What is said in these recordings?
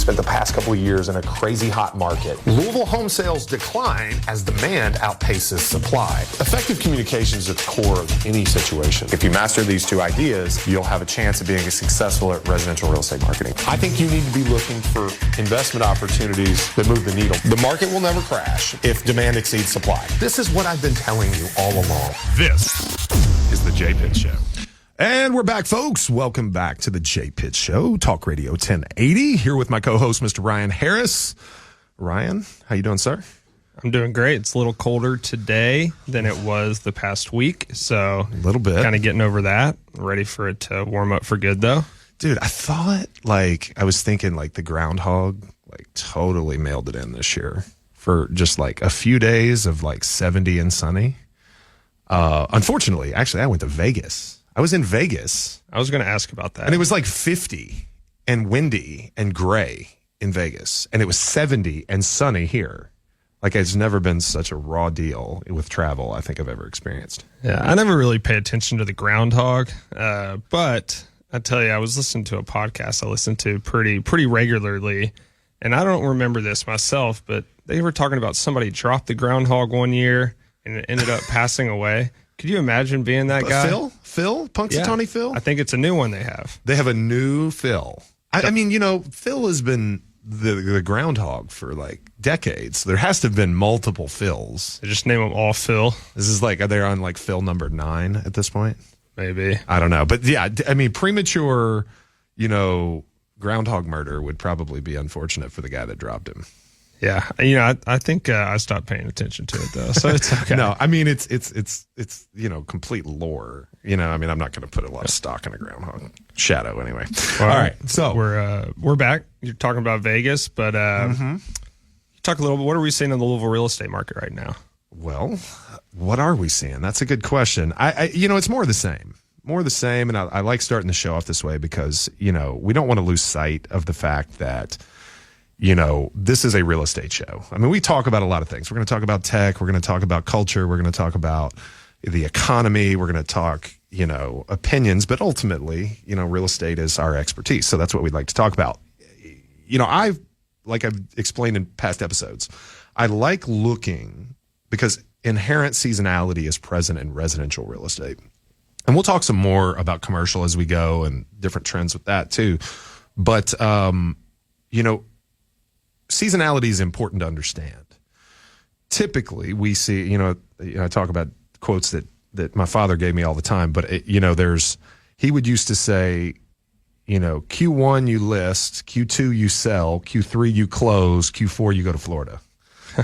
spent the past couple of years in a crazy hot market. Louisville home sales decline as demand outpaces supply. Effective communication is at the core of any situation. If you master these two ideas, you'll have a chance of being successful at residential real estate marketing. I think you need to be looking for investment opportunities that move the needle. The market will never crash if demand exceeds supply. This is what I've been telling you all along. This is the Jay Pitt Show. And we're back, folks. Welcome back to the Jay Pitt Show, Talk Radio 1080. Here with my co-host, Mr. Ryan Harris. Ryan, how you doing, sir? I'm doing great. It's a little colder today than it was the past week, so a little bit. Kind of getting over that. Ready for it to warm up for good, though. Dude, I was thinking the groundhog totally mailed it in this year for just a few days of 70 and sunny. Unfortunately, actually, I went to Vegas. I was in Vegas. I was going to ask about that. And it was 50 and windy and gray in Vegas. And it was 70 and sunny here. It's never been such a raw deal with travel I think I've ever experienced. Yeah, I never really pay attention to the groundhog. But I tell you, I was listening to a podcast I listen to pretty regularly. And I don't remember this myself, but they were talking about somebody dropped the groundhog one year and it ended up passing away. Could you imagine being that guy? Phil? Punxsutawney Phil? I think it's a new one they have. They have a new Phil. I mean, Phil has been the groundhog for decades. There has to have been multiple Phils. They just name them all Phil. This is are they on Phil number 9 at this point? Maybe. I don't know. But yeah, I mean, premature, groundhog murder would probably be unfortunate for the guy that dropped him. Yeah, I think I stopped paying attention to it though, so it's okay. No, I mean it's complete lore. I mean I'm not going to put a lot of stock in a groundhog shadow anyway. Well, all right, so we're back. You're talking about Vegas, but talk a little bit. What are we seeing in the Louisville real estate market right now? Well, what are we seeing? That's a good question. It's more of the same. More of the same, and I like starting the show off this way because we don't want to lose sight of the fact that. This is a real estate show. I mean, we talk about a lot of things. We're going to talk about tech. We're going to talk about culture. We're going to talk about the economy. We're going to talk, opinions. But ultimately, real estate is our expertise. So that's what we'd like to talk about. I've explained in past episodes, I like looking because inherent seasonality is present in residential real estate. And we'll talk some more about commercial as we go and different trends with that too. But, seasonality is important to understand. Typically, we see, I talk about quotes that my father gave me all the time, but he would used to say, Q1 you list, Q2 you sell, Q3 you close, Q4 you go to Florida.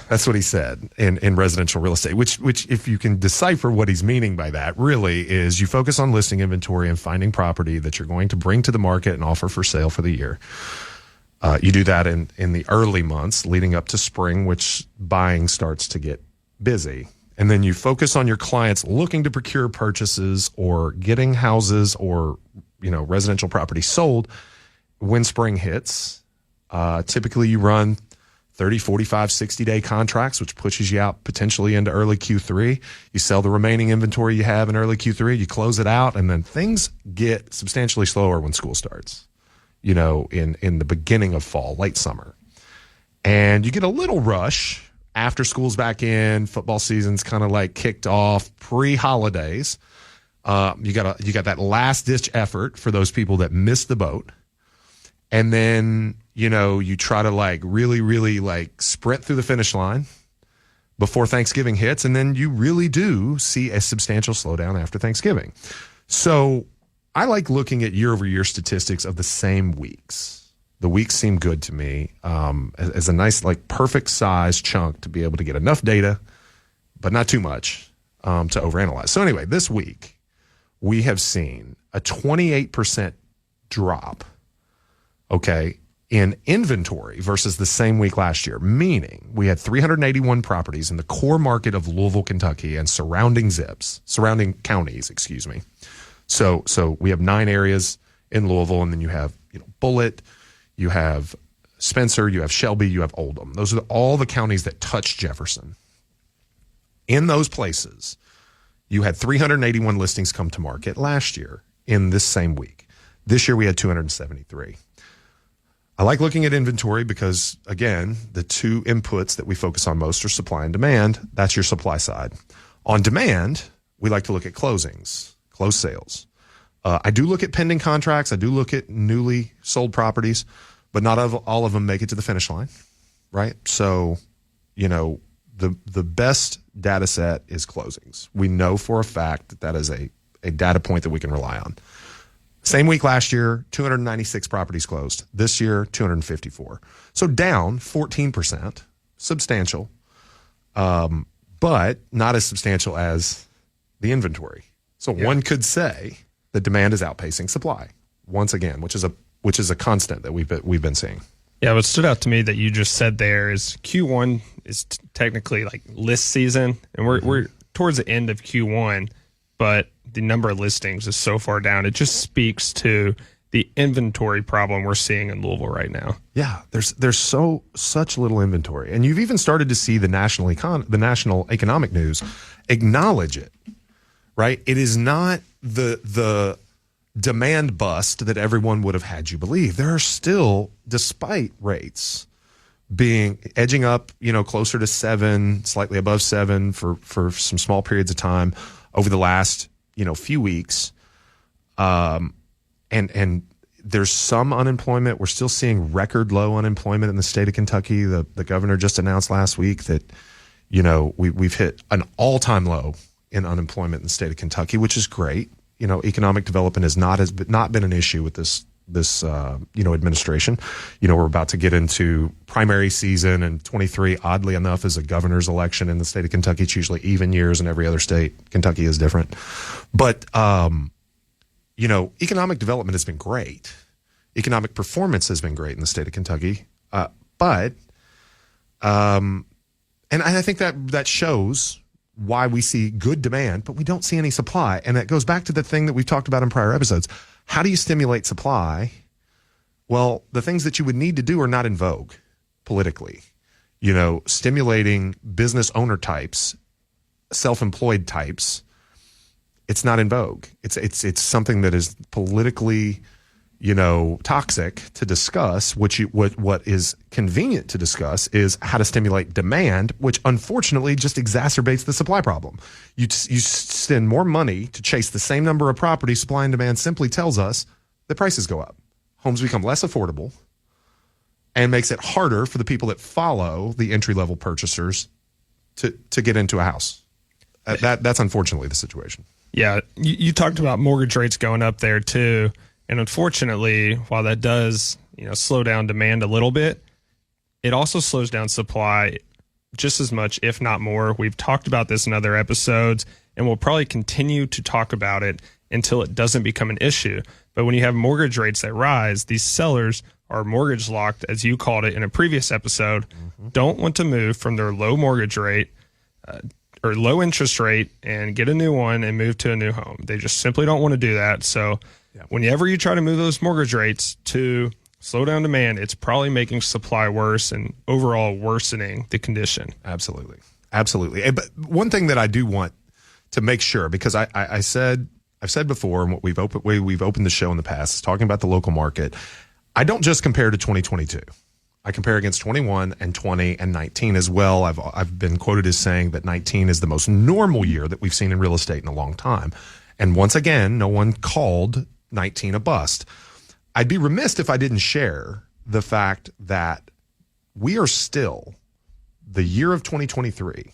That's what he said in residential real estate, which if you can decipher what he's meaning by that, really is you focus on listing inventory and finding property that you're going to bring to the market and offer for sale for the year. You do that in the early months leading up to spring, which buying starts to get busy. And then you focus on your clients looking to procure purchases or getting houses or, residential property sold when spring hits. Typically you run 30, 45, 60-day contracts, which pushes you out potentially into early Q3. You sell the remaining inventory you have in early Q3, you close it out, and then things get substantially slower when school starts. In the beginning of fall, late summer. And you get a little rush after school's back in, football season's kind of kicked off, pre-holidays. You got that last ditch effort for those people that missed the boat. And then, you try to really, really sprint through the finish line before Thanksgiving hits. And then you really do see a substantial slowdown after Thanksgiving. So I like looking at year-over-year statistics of the same weeks. The weeks seem good to me as a nice, perfect size chunk to be able to get enough data, but not too much to overanalyze. So anyway, this week we have seen a 28% drop, in inventory versus the same week last year, meaning we had 381 properties in the core market of Louisville, Kentucky, and surrounding counties, excuse me. So we have 9 areas in Louisville, and then you have Bullitt, you have Spencer, you have Shelby, you have Oldham. Those are all the counties that touch Jefferson. In those places, you had 381 listings come to market last year in this same week. This year we had 273. I like looking at inventory because, again, the two inputs that we focus on most are supply and demand. That's your supply side. On demand, we like to look at closings, closed sales. I do look at pending contracts. I do look at newly sold properties, but not all of them make it to the finish line, right? So, the best data set is closings. We know for a fact that that is a data point that we can rely on. Same week last year, 296 properties closed. This year, 254. So down 14%, substantial, but not as substantial as the inventory. So one could say the demand is outpacing supply once again, which is a constant that we've been seeing. Yeah, what stood out to me that you just said there is Q1 is technically like list season, and we're towards the end of Q1, but the number of listings is so far down. It just speaks to the inventory problem we're seeing in Louisville right now. Yeah, there's such little inventory, and you've even started to see the national economic news acknowledge it. Right? It is not the demand bust that everyone would have had you believe. There are still, despite rates being edging up, closer to 7, slightly above 7 for some small periods of time over the last, few weeks. And there's some unemployment. We're still seeing record low unemployment in the state of Kentucky. The governor just announced last week that, we've hit an all-time low in unemployment in the state of Kentucky, which is great. Economic development has not been an issue with this administration. We're about to get into primary season, and 23, oddly enough, is a governor's election in the state of Kentucky. It's usually even years in every other state. Kentucky is different. But, economic development has been great. Economic performance has been great in the state of Kentucky. And I think that shows why we see good demand, but we don't see any supply. And that goes back to the thing that we've talked about in prior episodes. How do you stimulate supply? Well, the things that you would need to do are not in vogue politically. Stimulating business owner types, self-employed types, it's not in vogue. It's something that is politically, toxic to discuss. What is convenient to discuss is how to stimulate demand, which unfortunately just exacerbates the supply problem. You spend more money to chase the same number of properties. Supply and demand simply tells us the prices go up. Homes become less affordable and makes it harder for the people that follow the entry-level purchasers to get into a house. That's unfortunately the situation. Yeah, you talked about mortgage rates going up there too. And unfortunately, while that does, slow down demand a little bit, it also slows down supply just as much, if not more. We've talked about this in other episodes, and we'll probably continue to talk about it until it doesn't become an issue. But when you have mortgage rates that rise, these sellers are mortgage locked, as you called it in a previous episode, don't want to move from their low mortgage rate or low interest rate and get a new one and move to a new home. They just simply don't want to do that. So whenever you try to move those mortgage rates to slow down demand, it's probably making supply worse and overall worsening the condition. Absolutely. But one thing that I do want to make sure, because I've said before, and what we've opened the show in the past is talking about the local market. I don't just compare to 2022. I compare against 21 and 20 and 19 as well. I've been quoted as saying that 19 is the most normal year that we've seen in real estate in a long time. And once again, no one called 19 a bust. I'd be remiss if I didn't share the fact that we are still, the year of 2023,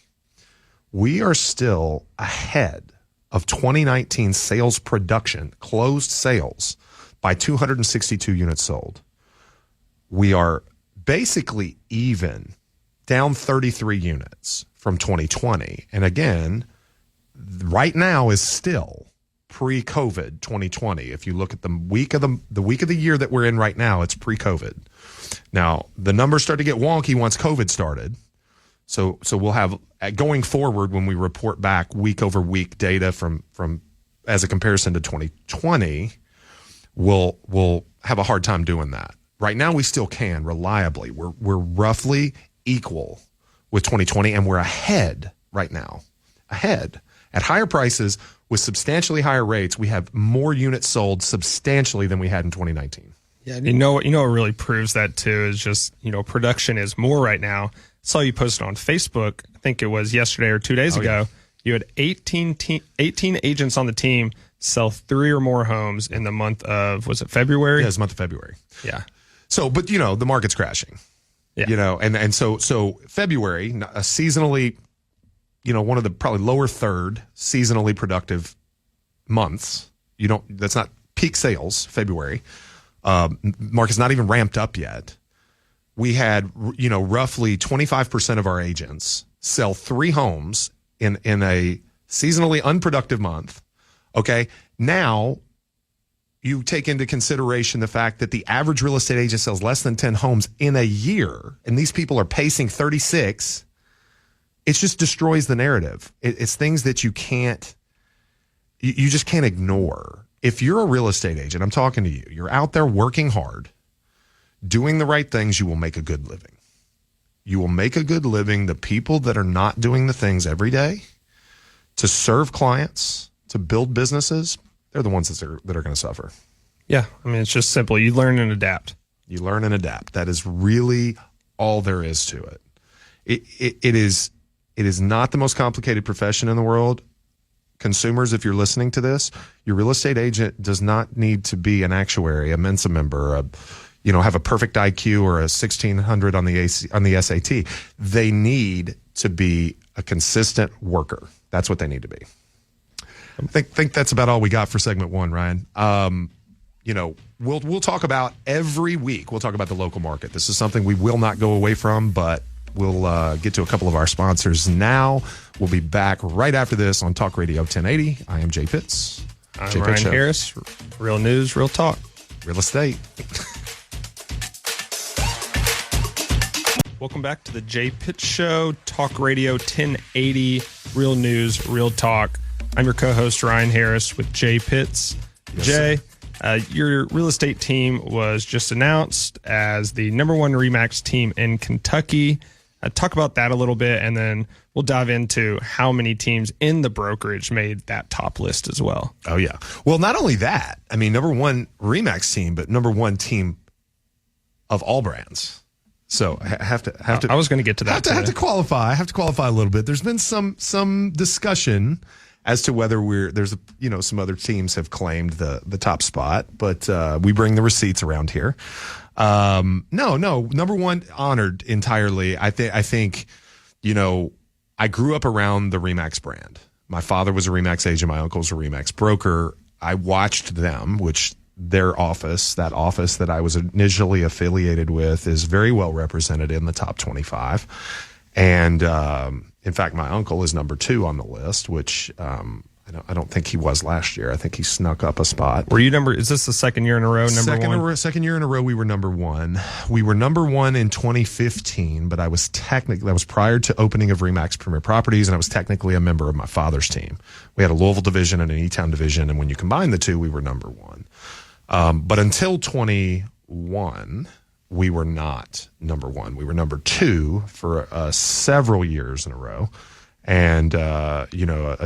we are still ahead of 2019 sales production, closed sales, by 262 units sold. We are basically even, down 33 units from 2020. And again, right now is still pre-COVID 2020. If you look at the week of the year that we're in right now, it's pre-COVID. Now, the numbers start to get wonky once COVID started. So we'll have, going forward, when we report back week over week data from as a comparison to 2020, we'll have a hard time doing that. Right now, we still can reliably. We're roughly equal with 2020, and we're ahead right now. Ahead. At higher prices, with substantially higher rates, we have more units sold substantially than we had in 2019. Yeah, and you know what really proves that too is just, production is more right now. I saw you posted on Facebook, I think it was yesterday or 2 days ago. Yeah. You had 18 agents on the team sell 3 or more homes in the month of, was it February? Yeah, it's the month of February. Yeah. So, but the market's crashing. Yeah. And so February, a seasonally, one of the probably lower third seasonally productive months. That's not peak sales, February. Market's not even ramped up yet. We had, roughly 25% of our agents sell 3 homes in a seasonally unproductive month. Okay. Now you take into consideration the fact that the average real estate agent sells less than 10 homes in a year, and these people are pacing 36. It just destroys the narrative. It's things that you just can't ignore. If you're a real estate agent, I'm talking to you, you're out there working hard, doing the right things, you will make a good living. You will make a good living. The people that are not doing the things every day to serve clients, to build businesses, they're the ones that are going to suffer. Yeah. I mean, it's just simple. You learn and adapt. You learn and adapt. That is really all there is to it. It is not the most complicated profession in the world. Consumers, if you're listening to this, your real estate agent does not need to be an actuary, a Mensa member, have a perfect IQ or a 1600 on the SAT. They need to be a consistent worker. That's what they need to be. I think that's about all we got for segment 1, Ryan. We'll talk about every week. We'll talk about the local market. This is something we will not go away from, but we'll get to a couple of our sponsors now. We'll be back right after this on Talk Radio 1080. I am Jay Pitts. I'm Ryan Harris. Real news, real talk. Real estate. Welcome back to the Jay Pitts Show, Talk Radio 1080, real news, real talk. I'm your co-host, Ryan Harris, with Jay Pitts. Yes, Jay, your real estate team was just announced as the number 1 remax team in Kentucky. Talk about that a little bit, and then we'll dive into how many teams in the brokerage made that top list as well. Oh, yeah. Well, not only that, I mean, number 1 remax team, but number 1 team of all brands. So I have to. I was going to get to that. I have to qualify. I have to qualify a little bit. There's been some discussion as to whether some other teams have claimed the top spot, but we bring the receipts around here. No, number 1 honored entirely. I think I grew up around the remax brand. My father was a remax agent. My uncle was a remax broker. I watched them, which that office that I was initially affiliated with is very well represented in the top 25. And in fact, my uncle is number 2 on the list, which I don't think he was last year. I think he snuck up a spot. Were you is this the second year in a row, number 1? Second year in a row, we were number 1. We were number 1 in 2015, but that was prior to opening of Remax Premier Properties, and I was technically a member of my father's team. We had a Louisville division and an E-Town division, and when you combine the two, we were number 1. But until 21, we were not number 1. We were number 2 for several years in a row. And, a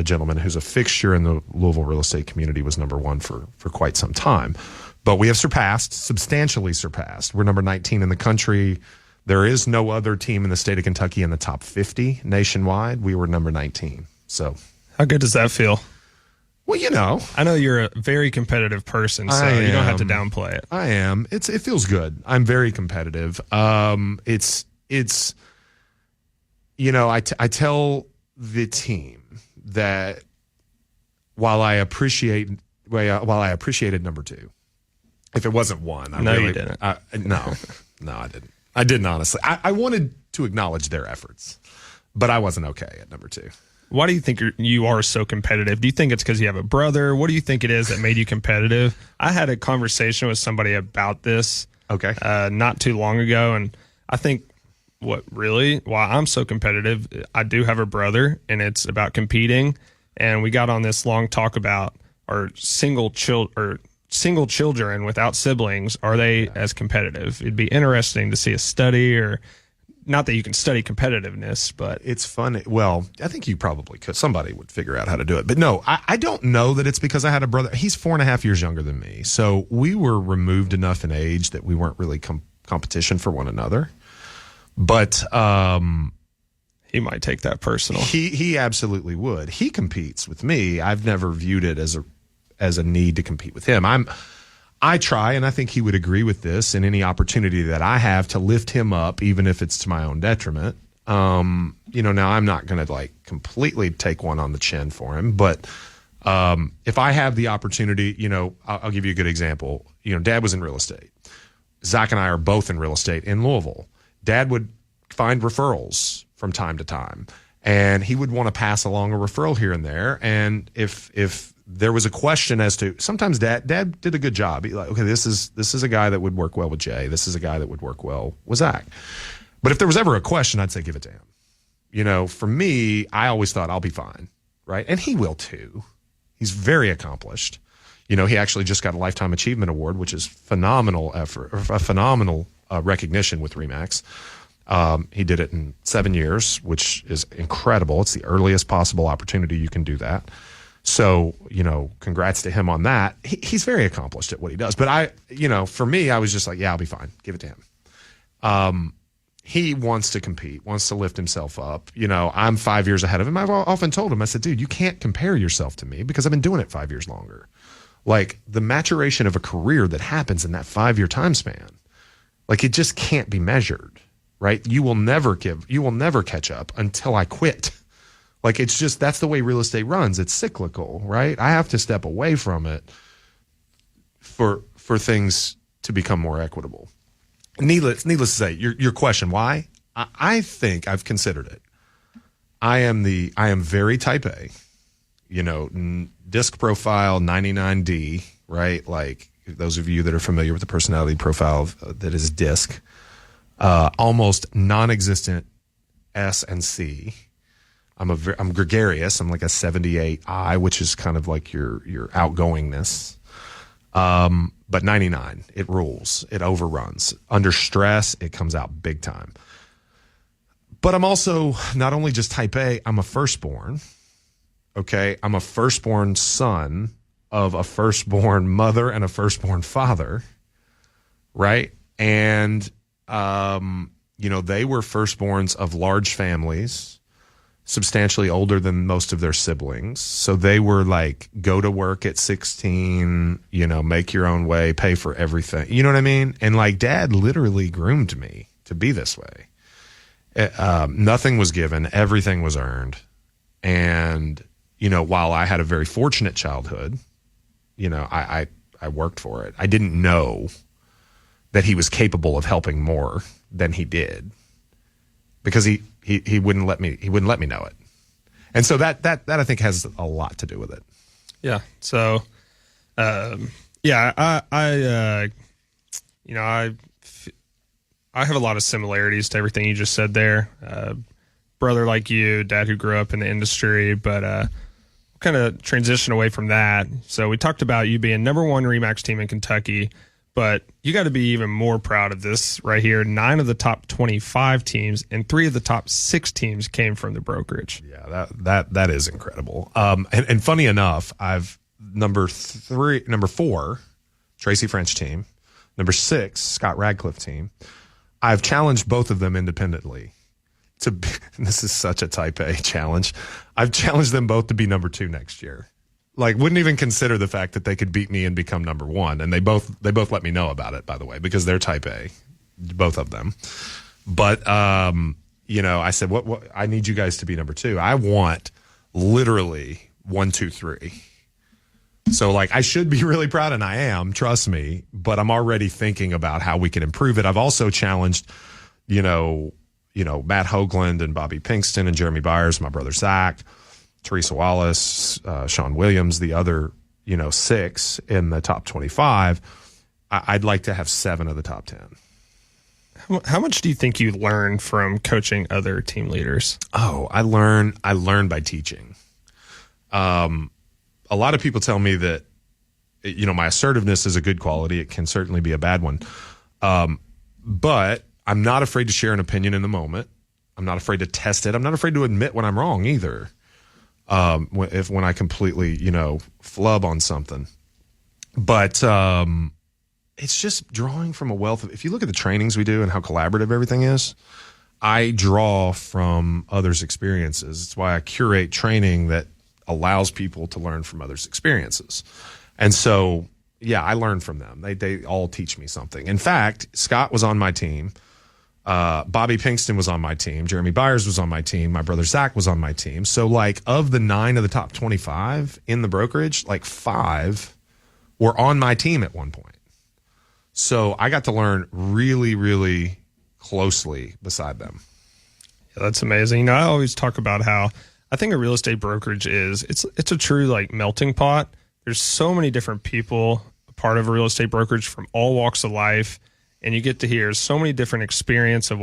gentleman who's a fixture in the Louisville real estate community was number 1 for quite some time. But we have substantially surpassed. We're number 19 in the country. There is no other team in the state of Kentucky in the top 50 nationwide. We were number 19. So how good does that feel? Well, I know you're a very competitive person, so you don't have to downplay it. I am. It feels good. I'm very competitive. It's I tell the team that while I appreciated number 2, if it wasn't 1, you didn't. No, I didn't. I didn't, honestly. I wanted to acknowledge their efforts, but I wasn't okay at number 2. Why do you think you are so competitive? Do you think it's because you have a brother? What do you think it is that made you competitive? I had a conversation with somebody about this not too long ago, and I think why I'm so competitive, I do have a brother, and it's about competing, and we got on this long talk about our single children without siblings. Are they as competitive? It'd be interesting to see a study or not that you can study competitiveness, but it's fun. Well, I think you probably could. Somebody would figure out how to do it. But no, I don't know that it's because I had a brother. He's 4.5 years younger than me. So we were removed enough in age that we weren't really competition for one another. But he might take that personal. He absolutely would. He competes with me. I've never viewed it as a need to compete with him. I try, and I think he would agree with this, in any opportunity that I have to lift him up, even if it's to my own detriment. Now I'm not going to like completely take one on the chin for him, but if I have the opportunity, I'll give you a good example. Dad was in real estate. Zach and I are both in real estate in Louisville. Dad would find referrals from time to time, and he would want to pass along a referral here and there. And if there was a question as to, sometimes dad did a good job. He's like, okay, this is a guy that would work well with Jay. This is a guy that would work well with Zach. But if there was ever a question, I'd say, give it to him. For me, I always thought I'll be fine. Right. And he will too. He's very accomplished. He actually just got a Lifetime Achievement Award, which is phenomenal effort, a phenomenal recognition with Remax. He did it in 7 years, which is incredible. It's the earliest possible opportunity you can do that. So, congrats to him on that. He's very accomplished at what he does. But for me, I was just like, yeah, I'll be fine. Give it to him. He wants to compete, wants to lift himself up. I'm 5 years ahead of him. I've often told him, I said, dude, you can't compare yourself to me because I've been doing it 5 years longer. Like, the maturation of a career that happens in that 5-year time span, like, it just can't be measured, right? You will never catch up until I quit. Like, it's just, that's the way real estate runs. It's cyclical, right? I have to step away from it for things to become more equitable. Needless to say, your question, why? I think I've considered it. I am very type A, disc profile 99D, right? Like, those of you that are familiar with the personality profile that is disc, almost non-existent S and C. I'm gregarious. I'm like a 78I, which is kind of like your outgoingness. But 99, it rules. It overruns. Under stress, it comes out big time. But I'm also not only just type A, I'm a firstborn. Okay? I'm a firstborn son of a firstborn mother and a firstborn father. Right? And, they were firstborns of large families, substantially older than most of their siblings. So they were like, go to work at 16, make your own way, pay for everything. You know what I mean? And like, Dad literally groomed me to be this way. Nothing was given. Everything was earned. And, while I had a very fortunate childhood, I worked for it. I didn't know that he was capable of helping more than he did, because he wouldn't let me know it. And so that I think has a lot to do with it. Yeah. So, I have a lot of similarities to everything you just said there. Brother like you, dad who grew up in the industry, but kind of transition away from that. So we talked about you being number one Remax team in Kentucky, but you got to be even more proud of this right here. 9 of the top 25 teams and 3 of the top 6 teams came from the brokerage. Yeah, that is incredible. And funny enough, I've number 4, Tracy French team, number 6, Scott Radcliffe team. I've challenged both of them independently to be, this is such a type A challenge. I've challenged them both to be number 2 next year. Like, wouldn't even consider the fact that they could beat me and become number 1. And they both let me know about it, by the way, because they're type A, both of them. But, I said, what, I need you guys to be number 2. I want literally 1, 2, 3. So like, I should be really proud, and I am, trust me, but I'm already thinking about how we can improve it. I've also challenged, Matt Hoagland and Bobby Pinkston and Jeremy Byers, my brother Zach, Teresa Wallace, Sean Williams, the other, 6 in the top 25. I'd like to have 7 of the top 10. How much do you think you learn from coaching other team leaders? Oh, I learn by teaching. A lot of people tell me that, my assertiveness is a good quality. It can certainly be a bad one. But I'm not afraid to share an opinion in the moment. I'm not afraid to test it. I'm not afraid to admit when I'm wrong either. When I completely, flub on something. But it's just drawing from a wealth of, if you look at the trainings we do and how collaborative everything is, I draw from others' experiences. It's why I curate training that allows people to learn from others' experiences. And so, yeah, I learn from them. They all teach me something. In fact, Scott was on my team. Bobby Pinkston was on my team. Jeremy Byers was on my team. My brother Zach was on my team. So, like, of the 9 of the top 25 in the brokerage, like 5 were on my team at one point. So I got to learn really, really closely beside them. Yeah, that's amazing. I always talk about how I think a real estate brokerage it's a true like melting pot. There's so many different people a part of a real estate brokerage from all walks of life. And you get to hear so many different experience of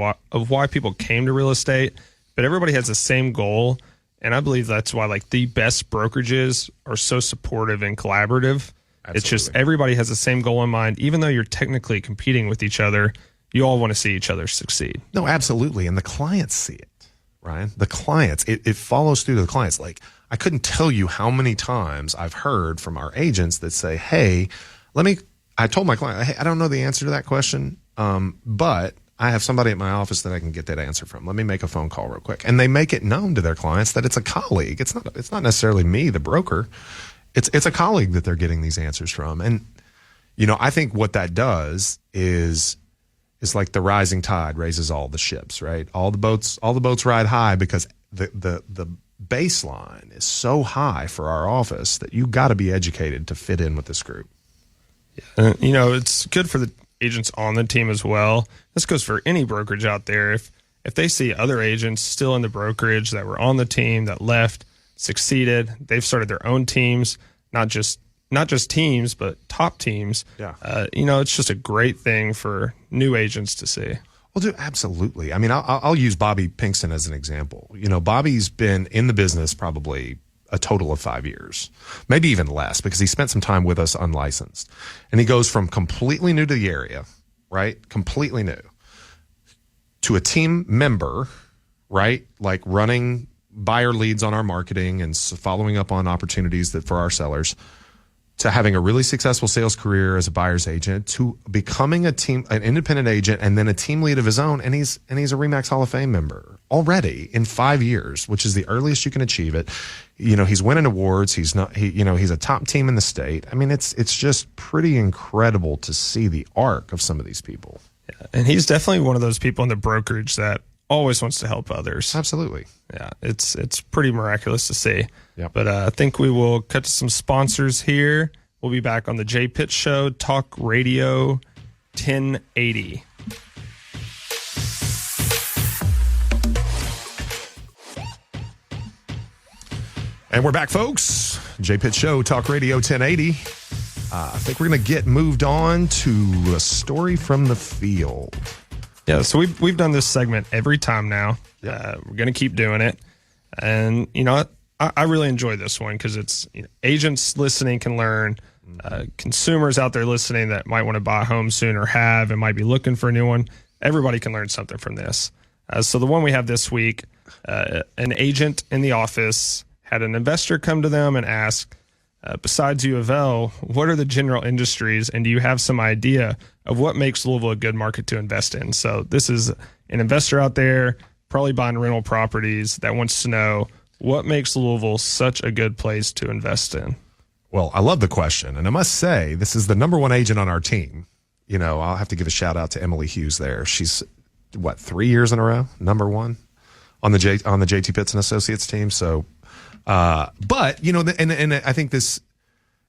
why people came to real estate, but everybody has the same goal. And I believe that's why like the best brokerages are so supportive and collaborative. Absolutely. It's just everybody has the same goal in mind. Even though you're technically competing with each other, you all want to see each other succeed. No, absolutely. And the clients see it, Ryan. The clients, it follows through to the clients. Like, I couldn't tell you how many times I've heard from our agents that say, hey, I told my client, hey, I don't know the answer to that question, but I have somebody at my office that I can get that answer from. Let me make a phone call real quick. And they make it known to their clients that it's a colleague. It's not necessarily me, the broker. It's a colleague that they're getting these answers from. And, I think what that does is like the rising tide raises all the ships, right? All the boats ride high because the baseline is so high for our office that you got to be educated to fit in with this group. Yeah. It's good for the agents on the team as well. This goes for any brokerage out there. If they see other agents still in the brokerage that were on the team that left, succeeded, they've started their own teams, not just teams, but top teams. Yeah. It's just a great thing for new agents to see. Well, dude, absolutely. I mean, I'll use Bobby Pinkston as an example. Bobby's been in the business probably a total of 5 years, maybe even less, because he spent some time with us unlicensed. And he goes from completely new to the area, right? Completely new, to a team member, right? Like running buyer leads on our marketing and following up on opportunities for our sellers, to having a really successful sales career as a buyer's agent, to becoming an independent agent, and then a team lead of his own. And he's a Remax Hall of Fame member already in 5 years, which is the earliest you can achieve it. He's winning awards. He's a top team in the state. I mean, it's just pretty incredible to see the arc of some of these people. Yeah, and he's definitely one of those people in the brokerage that always wants to help others. Absolutely. Yeah, it's pretty miraculous to see. Yep. But I think we will cut to some sponsors here. We'll be back on the Jay Pitt Show, Talk Radio 1080. And we're back, folks. Jay Pitt Show, Talk Radio 1080. I think we're going to get moved on to a story from the field. Yeah, so we've done this segment every time now. Yeah. We're going to keep doing it. And, I really enjoy this one because it's agents listening can learn, consumers out there listening that might want to buy a home soon or have and might be looking for a new one. Everybody can learn something from this. So the one we have this week, an agent in the office had an investor come to them and ask, besides UofL, what are the general industries, and do you have some idea of what makes Louisville a good market to invest in? So this is an investor out there probably buying rental properties that wants to know what makes Louisville such a good place to invest in. Well, I love the question, and I must say this is the number one agent on our team. I'll have to give a shout out to Emily Hughes there. She's 3 years in a row, number one on the JT Pitts and Associates team. So, but and I think this,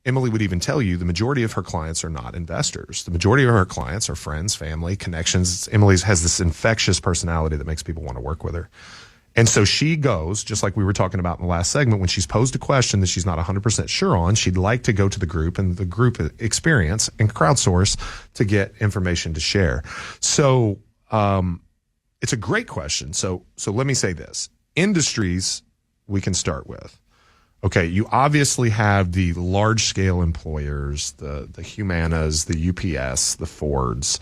Emily would even tell you the majority of her clients are not investors. The majority of her clients are friends, family, connections. Emily has this infectious personality that makes people want to work with her. And so she goes, just like we were talking about in the last segment, when she's posed a question that she's not 100% sure on, she'd like to go to the group and the group experience and crowdsource to get information to share. So it's a great question. So let me say this. Industries we can start with. Okay, you obviously have the large-scale employers, the Humanas, the UPS, the Fords,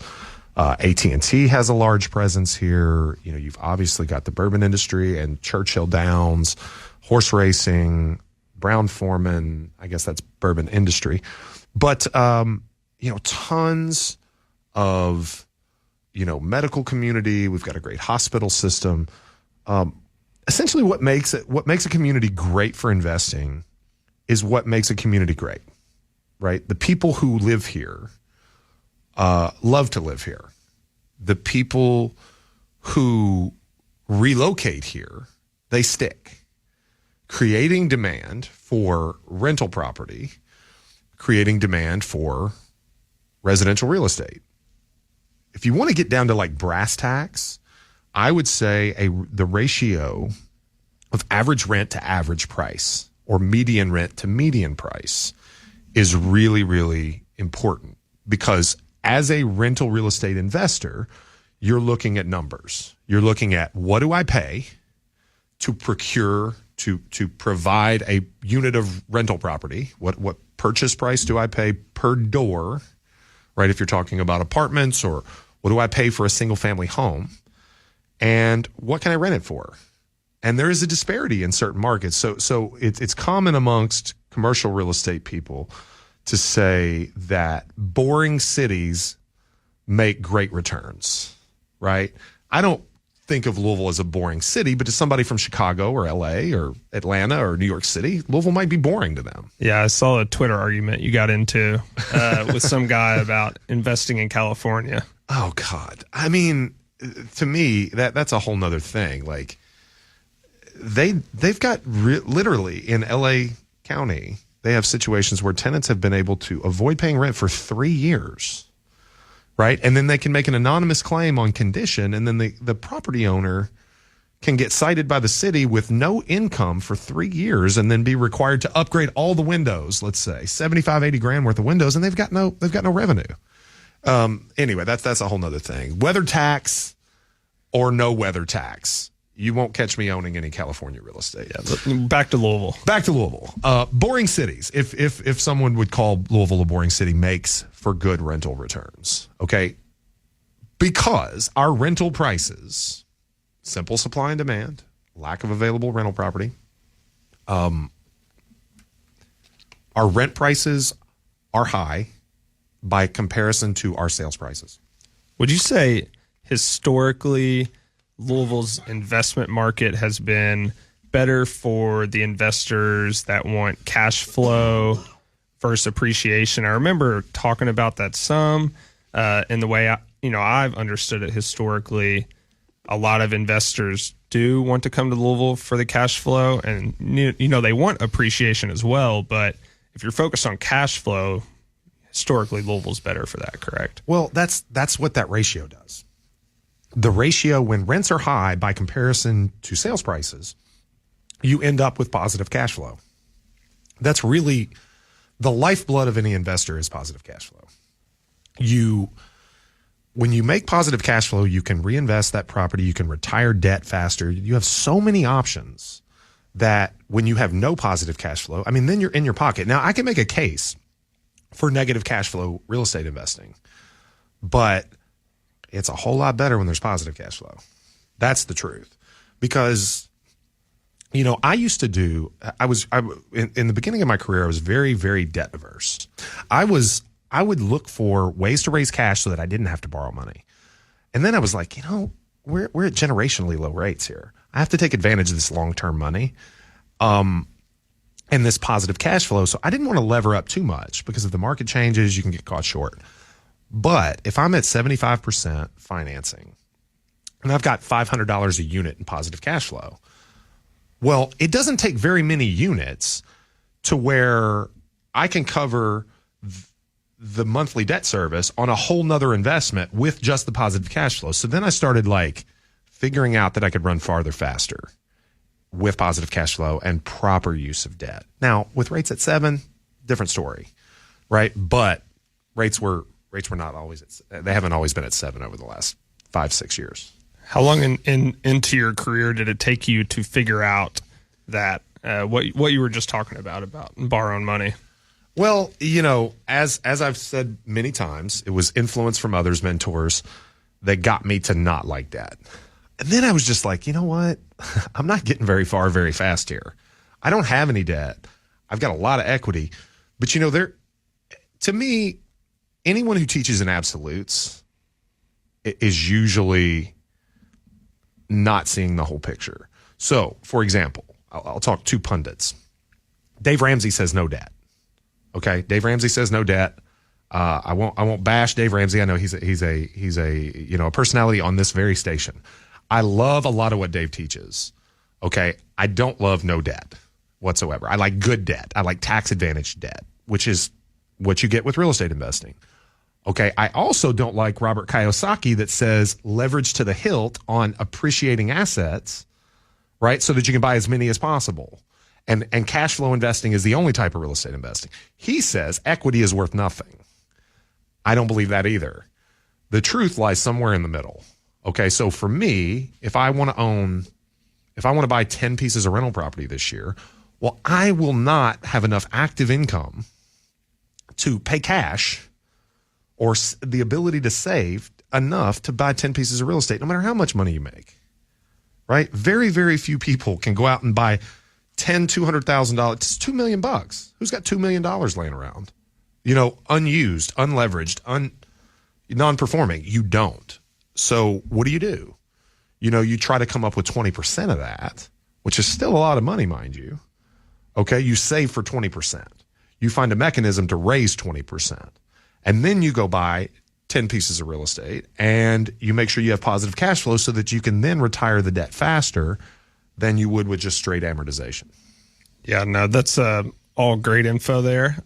AT&T has a large presence here. You know, you've obviously got the bourbon industry and Churchill Downs, horse racing, Brown-Forman. I guess that's bourbon industry. But, tons of, medical community. We've got a great hospital system. Essentially what makes a community great for investing is what makes a community great, right? The people who live here love to live here. The people who relocate here, they stick, creating demand for rental property, creating demand for residential real estate. If you want to get down to like brass tacks, I would say the ratio of average rent to average price or median rent to median price is really, really important, because as a rental real estate investor, you're looking at numbers. You're looking at, what do I pay to procure, to provide a unit of rental property? What purchase price do I pay per door, right? If you're talking about apartments, or what do I pay for a single family home? And what can I rent it for? And there is a disparity in certain markets. So it's common amongst commercial real estate people to say that boring cities make great returns, right? I don't think of Louisville as a boring city, but to somebody from Chicago or LA or Atlanta or New York City, Louisville might be boring to them. Yeah, I saw a Twitter argument you got into with some guy about investing in California. Oh, God. I mean, to me, that's a whole nother thing. Like, they've got literally in LA County, they have situations where tenants have been able to avoid paying rent for 3 years, right? And then they can make an anonymous claim on condition, and then the property owner can get cited by the city with no income for 3 years, and then be required to upgrade all the windows, let's say 75, 80 grand worth of windows, and they've got no revenue. Anyway, that's a whole nother thing. Weather tax or no weather tax, you won't catch me owning any California real estate. Yeah, back to Louisville. Boring cities. If someone would call Louisville a boring city, makes for good rental returns. Okay. Because our rental prices, simple supply and demand, lack of available rental property. Our rent prices are high by comparison to our sales prices. Would you say historically Louisville's investment market has been better for the investors that want cash flow versus appreciation? I remember talking about that some, in the way I've understood it historically. A lot of investors do want to come to Louisville for the cash flow, and they want appreciation as well. But if you're focused on cash flow, historically Louisville's better for that, correct? Well, that's what that ratio does. The ratio, when rents are high by comparison to sales prices, you end up with positive cash flow. That's really the lifeblood of any investor, is positive cash flow. When you make positive cash flow, you can reinvest that property, you can retire debt faster. You have so many options that when you have no positive cash flow, I mean, then you're in your pocket. Now, I can make a case for negative cash flow real estate investing, but it's a whole lot better when there's positive cash flow. That's the truth. Because, I used to in the beginning of my career, I was very, very debt averse. I would look for ways to raise cash so that I didn't have to borrow money. And then I was like, we're at generationally low rates here. I have to take advantage of this long-term money and this positive cash flow. So I didn't want to lever up too much, because if the market changes, you can get caught short. But if I'm at 75% financing and I've got $500 a unit in positive cash flow, well, it doesn't take very many units to where I can cover the monthly debt service on a whole nother investment with just the positive cash flow. So then I started figuring out that I could run farther faster with positive cash flow and proper use of debt. Now, with rates at 7, different story, right? But rates were not always they haven't always been at 7 over the last 5-6 years. How long into your career did it take you to figure out that what you were just talking about borrowing money? Well, as I've said many times, it was influence from others, mentors, that got me to not like debt. And then I was just like, you know what? I'm not getting very far very fast here. I don't have any debt. I've got a lot of equity. But, to me, anyone who teaches in absolutes is usually not seeing the whole picture. So, for example, I'll talk two pundits. Dave Ramsey says no debt. Okay, Dave Ramsey says no debt. I won't bash Dave Ramsey. I know he's a personality on this very station. I love a lot of what Dave teaches. Okay, I don't love no debt whatsoever. I like good debt. I like tax advantage debt, which is what you get with real estate investing. Okay, I also don't like Robert Kiyosaki that says leverage to the hilt on appreciating assets, right? So that you can buy as many as possible. And cash flow investing is the only type of real estate investing. He says equity is worth nothing. I don't believe that either. The truth lies somewhere in the middle. Okay, so for me, if I want to buy 10 pieces of rental property this year, well, I will not have enough active income to pay cash or the ability to save enough to buy 10 pieces of real estate, no matter how much money you make, right? Very, very few people can go out and buy $200,000. It's $2 million. Who's got $2 million laying around? Unused, unleveraged, non-performing. You don't. So what do? You try to come up with 20% of that, which is still a lot of money, mind you. Okay, you save for 20%. You find a mechanism to raise 20%. And then you go buy 10 pieces of real estate and you make sure you have positive cash flow so that you can then retire the debt faster than you would with just straight amortization. Yeah, no, that's all great info there.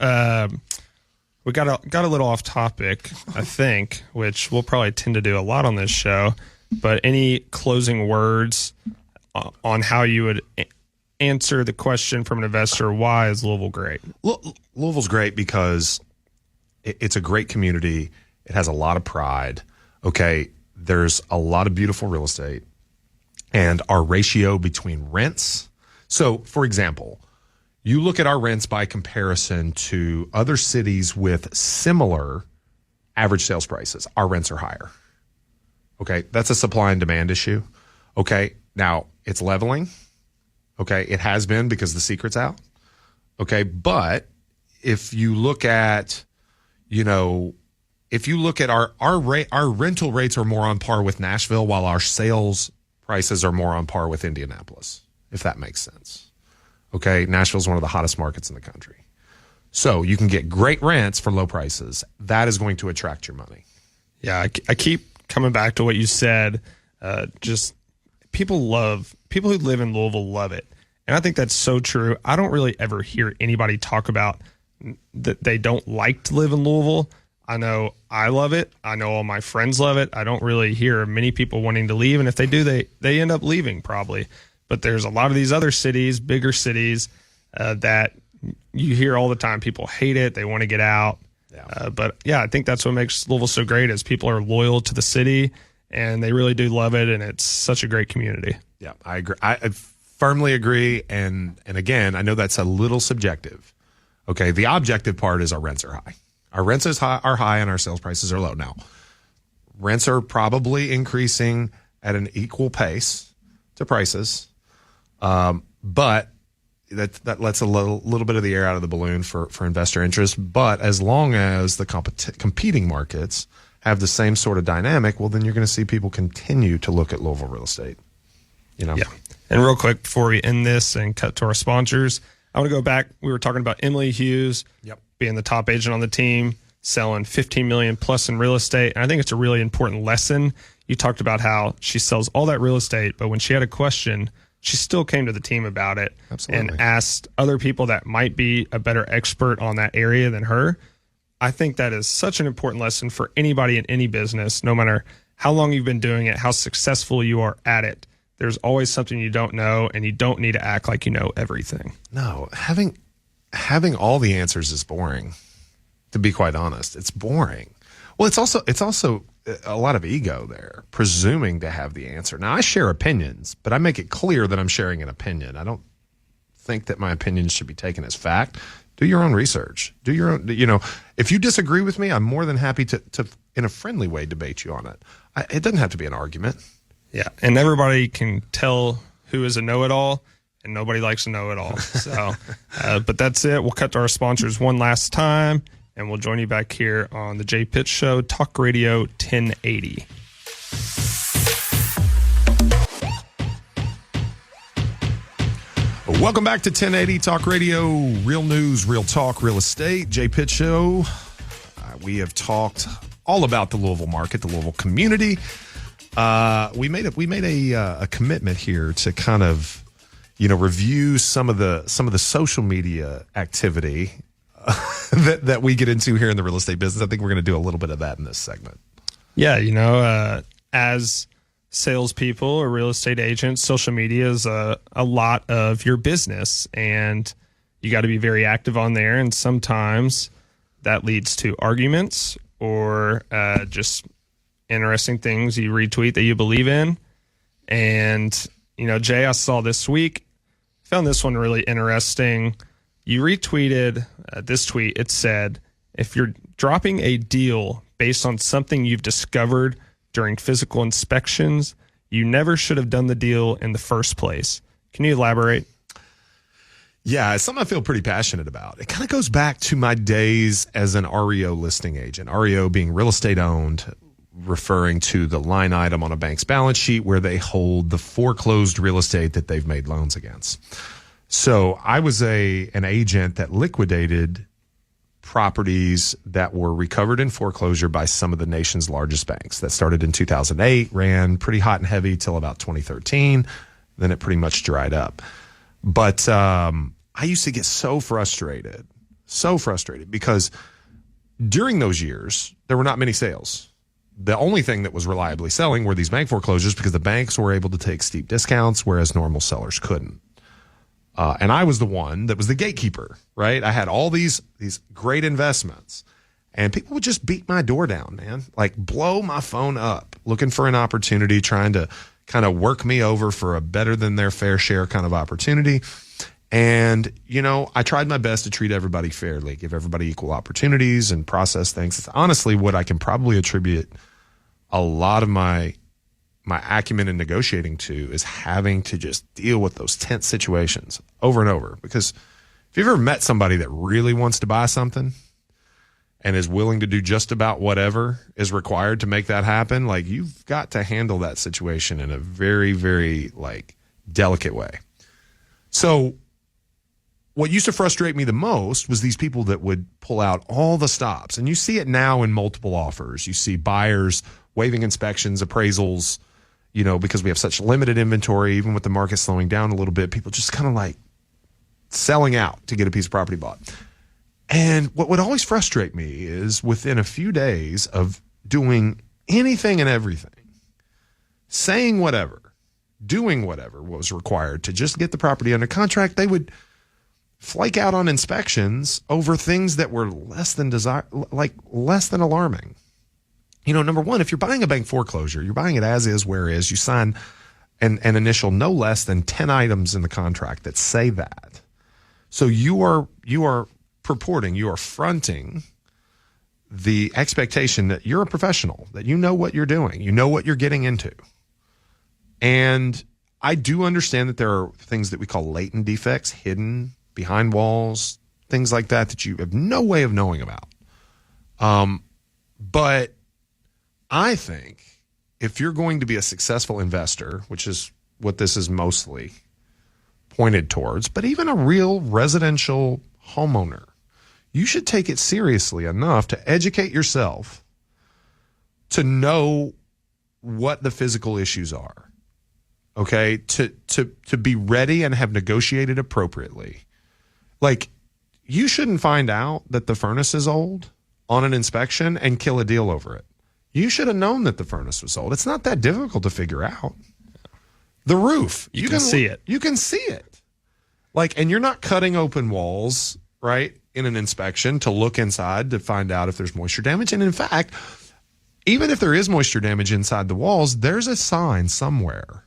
We got a little off topic, I think, which we'll probably tend to do a lot on this show. But any closing words on how you would answer the question from an investor, why is Louisville great? Louisville's great because it's a great community. It has a lot of pride. Okay, there's a lot of beautiful real estate. And our ratio between rents. So, for example, you look at our rents by comparison to other cities with similar average sales prices. Our rents are higher. Okay, that's a supply and demand issue. Okay, now it's leveling. Okay, it has been because the secret's out. Okay, but if you look at, our rental rates are more on par with Nashville, while our sales prices are more on par with Indianapolis, if that makes sense. Okay, Nashville's one of the hottest markets in the country. So you can get great rents for low prices. That is going to attract your money. Yeah, I keep coming back to what you said. Just people who live in Louisville love it. And I think that's so true. I don't really ever hear anybody talk about that they don't like to live in Louisville. I know I love it. I know all my friends love it. I don't really hear many people wanting to leave. And if they do, they end up leaving probably. But there's a lot of these other cities, bigger cities, that you hear all the time. People hate it. They want to get out. Yeah. But yeah, I think that's what makes Louisville so great is people are loyal to the city and they really do love it. And it's such a great community. Yeah, I agree. I firmly agree. And again, I know that's a little subjective. Okay. The objective part is our rents are high. Our rents are high and our sales prices are low. Now, rents are probably increasing at an equal pace to prices. But that lets a little bit of the air out of the balloon for investor interest. But as long as the competing markets have the same sort of dynamic, well, then you're going to see people continue to look at Louisville real estate. Yeah. And real quick before we end this and cut to our sponsors, I want to go back. We were talking about Emily Hughes being the top agent on the team, selling $15 million plus in real estate. And I think it's a really important lesson. You talked about how she sells all that real estate, but when she had a question, she still came to the team about it. Absolutely. And asked other people that might be a better expert on that area than her. I think that is such an important lesson for anybody in any business, no matter how long you've been doing it, how successful you are at it. There's always something you don't know, and you don't need to act like you know everything. No, having all the answers is boring. To be quite honest, it's boring. Well, it's also a lot of ego there, presuming to have the answer. Now, I share opinions, but I make it clear that I'm sharing an opinion. I don't think that my opinions should be taken as fact. Do your own research. Do your own, if you disagree with me, I'm more than happy to in a friendly way, debate you on it. It doesn't have to be an argument. Yeah. And everybody can tell who is a know-it-all, and nobody likes a know-it-all. So, but that's it. We'll cut to our sponsors one last time, and we'll join you back here on the Jay Pitts Show, Talk Radio 1080. Welcome back to 1080 Talk Radio, real news, real talk, real estate. Jay Pitts Show. We have talked all about the Louisville market, the Louisville community. We made a commitment here to kind of, review some of the social media activity that we get into here in the real estate business. I think we're going to do a little bit of that in this segment. Yeah, as salespeople or real estate agents, social media is a lot of your business, and you got to be very active on there. And sometimes that leads to arguments or just interesting things you retweet that you believe in. And, Jay, I saw this week, found this one really interesting. You retweeted this tweet. It said, if you're dropping a deal based on something you've discovered during physical inspections, you never should have done the deal in the first place. Can you elaborate? Yeah, it's something I feel pretty passionate about. It kind of goes back to my days as an REO listing agent. REO being real estate owned, referring to the line item on a bank's balance sheet where they hold the foreclosed real estate that they've made loans against. So I was an agent that liquidated properties that were recovered in foreclosure by some of the nation's largest banks. That started in 2008, ran pretty hot and heavy till about 2013. Then it pretty much dried up. But I used to get so frustrated because during those years, there were not many sales. The only thing that was reliably selling were these bank foreclosures because the banks were able to take steep discounts, whereas normal sellers couldn't. And I was the one that was the gatekeeper, right? I had all these great investments, and people would just beat my door down, man, like blow my phone up, looking for an opportunity, trying to kind of work me over for a better than their fair share kind of opportunity. And, I tried my best to treat everybody fairly, give everybody equal opportunities and process things. It's honestly what I can probably attribute a lot of my acumen in negotiating to, is having to just deal with those tense situations over and over. Because if you've ever met somebody that really wants to buy something and is willing to do just about whatever is required to make that happen, like, you've got to handle that situation in a very, very delicate way. So what used to frustrate me the most was these people that would pull out all the stops. And you see it now in multiple offers. You see buyers waiving inspections, appraisals, because we have such limited inventory, even with the market slowing down a little bit, people just kind of selling out to get a piece of property bought. And what would always frustrate me is within a few days of doing anything and everything, saying whatever, doing whatever was required to just get the property under contract, they would flake out on inspections over things that were less than alarming. Number one, if you're buying a bank foreclosure, you're buying it as is, where is. You sign an initial no less than 10 items in the contract that say that. So you are fronting the expectation that you're a professional, that you know what you're doing, you know what you're getting into. And I do understand that there are things that we call latent defects, hidden behind walls, things like that you have no way of knowing about. But I think if you're going to be a successful investor, which is what this is mostly pointed towards, but even a real residential homeowner, you should take it seriously enough to educate yourself to know what the physical issues are. Okay? To be ready and have negotiated appropriately. You shouldn't find out that the furnace is old on an inspection and kill a deal over it. You should have known that the furnace was old. It's not that difficult to figure out. The roof. You can see it. You can see it. And you're not cutting open walls, right, in an inspection to look inside to find out if there's moisture damage. And in fact, even if there is moisture damage inside the walls, there's a sign somewhere.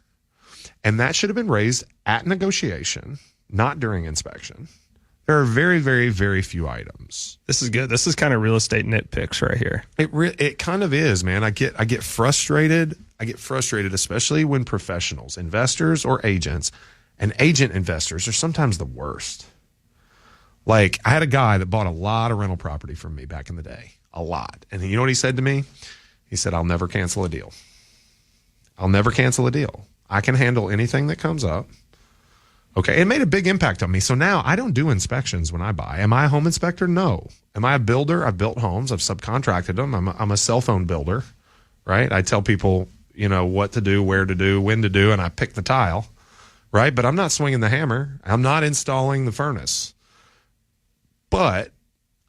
And that should have been raised at negotiation, not during inspection, There are very, very, very few items. This is good. This is kind of real estate nitpicks right here. It kind of is, man. I get frustrated. I get frustrated, especially when professionals, investors or agents, and agent investors are sometimes the worst. Like, I had a guy that bought a lot of rental property from me back in the day, a lot. And you know what he said to me? He said, I'll never cancel a deal. I'll never cancel a deal. I can handle anything that comes up. Okay, it made a big impact on me. So now I don't do inspections when I buy. Am I a home inspector? No. Am I a builder? I've built homes. I've subcontracted them. I'm a cell phone builder, right? I tell people, what to do, where to do, when to do, and I pick the tile, right? But I'm not swinging the hammer. I'm not installing the furnace. But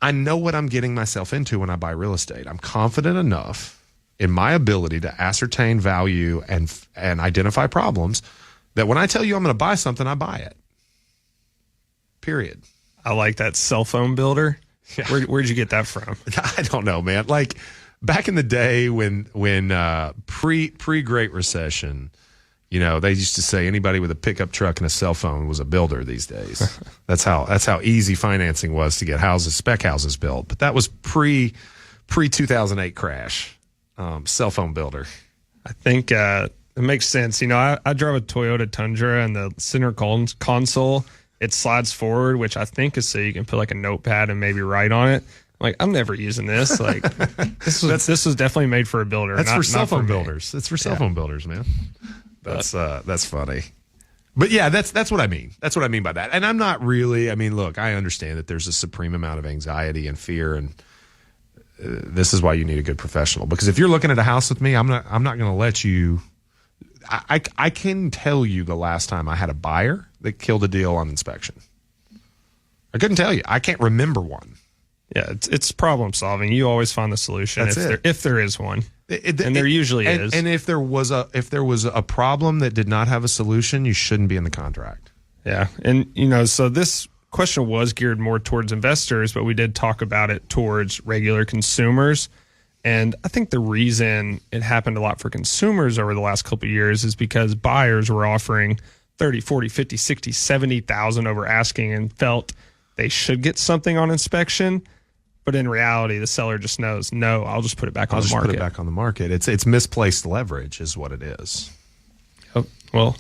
I know what I'm getting myself into when I buy real estate. I'm confident enough in my ability to ascertain value and identify problems that when I tell you I'm going to buy something, I buy it. Period. I like that cell phone builder. Yeah. Where'd you get that from? I don't know, man. Like back in the day when pre-Great Recession, they used to say anybody with a pickup truck and a cell phone was a builder these days. That's how easy financing was to get spec houses built. But that was pre 2008 crash. Cell phone builder. I think it makes sense. I drive a Toyota Tundra, and the center console, it slides forward, which I think is so you can put like a notepad and maybe write on it. Like, I'm never using this. Like, this was definitely made for a builder. That's for cell phone builders. It's for cell phone builders, man. That's funny. But yeah, that's what I mean. That's what I mean by that. And I'm not really. I mean, look, I understand that there's a supreme amount of anxiety and fear, and this is why you need a good professional. Because if you're looking at a house with me, I'm not going to let you. I can tell you the last time I had a buyer that killed a deal on inspection. I couldn't tell you. I can't remember one. Yeah, it's problem solving. You always find the solution if there is one, and there usually is. And if there was a problem that did not have a solution, you shouldn't be in the contract. Yeah, and so this question was geared more towards investors, but we did talk about it towards regular consumers. And I think the reason it happened a lot for consumers over the last couple of years is because buyers were offering 30, 40, 50, 60, 70,000 over asking and felt they should get something on inspection. But in reality, the seller just knows, no, I'll just put it back on the market. Put it back on the market. It's misplaced leverage is what it is. Oh, well,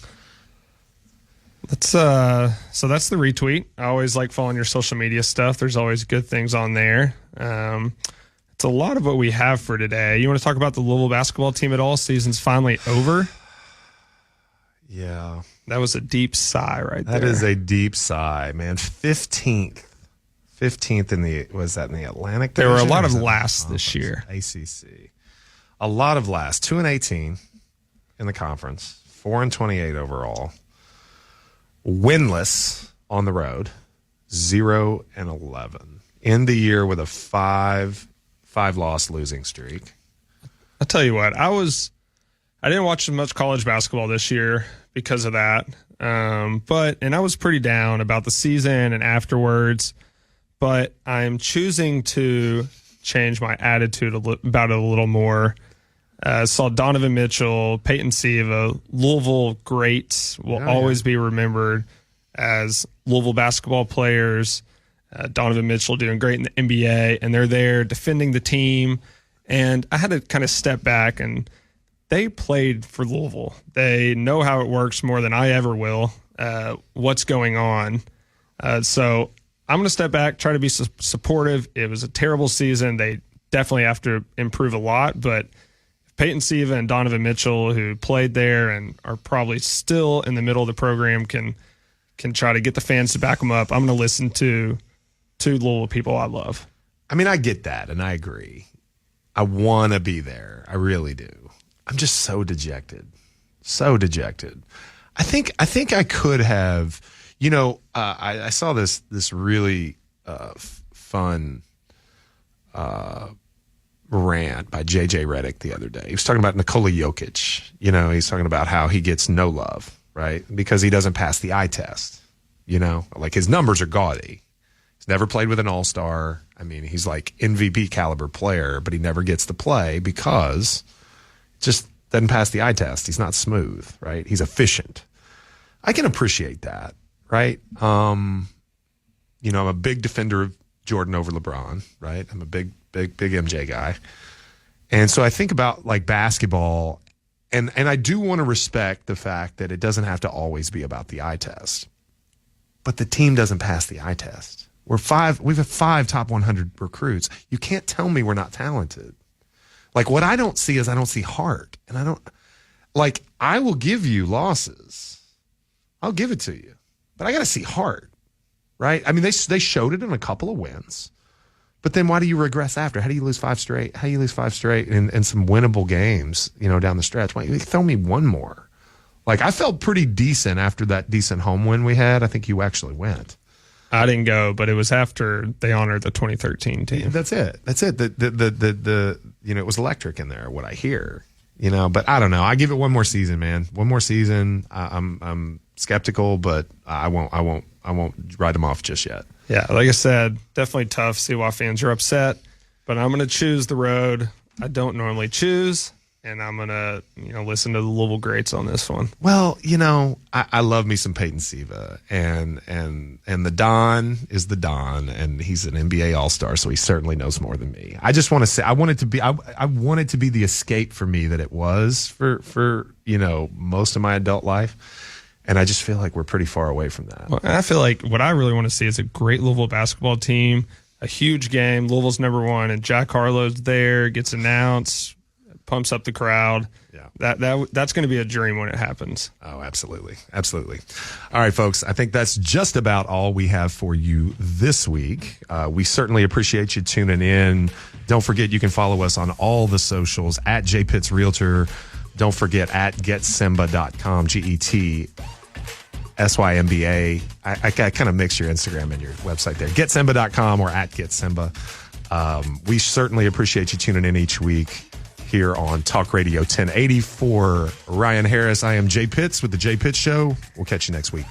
so that's the retweet. I always like following your social media stuff. There's always good things on there. It's a lot of what we have for today. You want to talk about the Louisville basketball team at all? Season's finally over. Yeah. That was a deep sigh right there. That is a deep sigh, man. 15th in the Atlantic Division? There were a lot of lasts this year. ACC. A lot of lasts. 2-18 in the conference. 4-28 overall. Winless on the road. 0-11. End the year with a five-loss losing streak. I'll tell you what, I didn't watch as much college basketball this year because of that. And I was pretty down about the season and afterwards, but I'm choosing to change my attitude about it a little more. Saw Donovan Mitchell, Peyton Siva, Louisville greats will always be remembered as Louisville basketball players. Donovan Mitchell doing great in the NBA, and they're there defending the team. And I had to kind of step back, and they played for Louisville. They know how it works more than I ever will, what's going on. So I'm going to step back, try to be supportive. It was a terrible season. They definitely have to improve a lot, but Peyton Siva and Donovan Mitchell, who played there and are probably still in the middle of the program, can try to get the fans to back them up. I'm going to listen to Louisville people I love. I mean, I get that, and I agree. I want to be there. I really do. I'm just so dejected. So dejected. I think I could have, I saw this really fun rant by J.J. Redick the other day. He was talking about Nikola Jokic. He's talking about how he gets no love, right? Because he doesn't pass the eye test. Like his numbers are gaudy. He's never played with an all-star. I mean, he's like MVP caliber player, but he never gets to play because it just doesn't pass the eye test. He's not smooth, right? He's efficient. I can appreciate that, right? I'm a big defender of Jordan over LeBron, right? I'm a big MJ guy. And so I think about like basketball, and I do want to respect the fact that it doesn't have to always be about the eye test. But the team doesn't pass the eye test. We have 5 top 100 recruits. You can't tell me we're not talented. Like, what I don't see is I don't see heart. And I will give you losses. I'll give it to you. But I got to see heart, right? I mean, they showed it in a couple of wins. But then why do you regress after? How do you lose 5 straight? How do you lose 5 straight in some winnable games, down the stretch? Why don't you throw me one more? Like, I felt pretty decent after that decent home win we had. I think you actually went. I didn't go, but it was after they honored the 2013 team. That's it. It was electric in there, what I hear. But I don't know. I give it one more season, man. One more season. I'm skeptical, but I won't write them off just yet. Yeah, like I said, definitely tough. See why fans are upset, but I'm going to choose the road I don't normally choose, and I'm going to listen to the Louisville greats on this one. Well, I love me some Peyton Siva, and the Don is the Don, and he's an NBA All-Star, so he certainly knows more than me. I just want to say I want it to be the escape for me that it was for most of my adult life. And I just feel like we're pretty far away from that. Well, I feel like what I really want to see is a great Louisville basketball team, a huge game. Louisville's #1, and Jack Harlow's there, gets announced, pumps up the crowd. Yeah, that's going to be a dream when it happens. Oh, absolutely. Absolutely. All right, folks, I think that's just about all we have for you this week. We certainly appreciate you tuning in. Don't forget you can follow us on all the socials at JPitts Realtor. Don't forget at getsimba.com, GETSYMBA. I kind of mix your Instagram and your website there. Getsimba.com or at getsimba. We certainly appreciate you tuning in each week here on Talk Radio 1080. For Ryan Harris, I am Jay Pitts with the Jay Pitts Show. We'll catch you next week.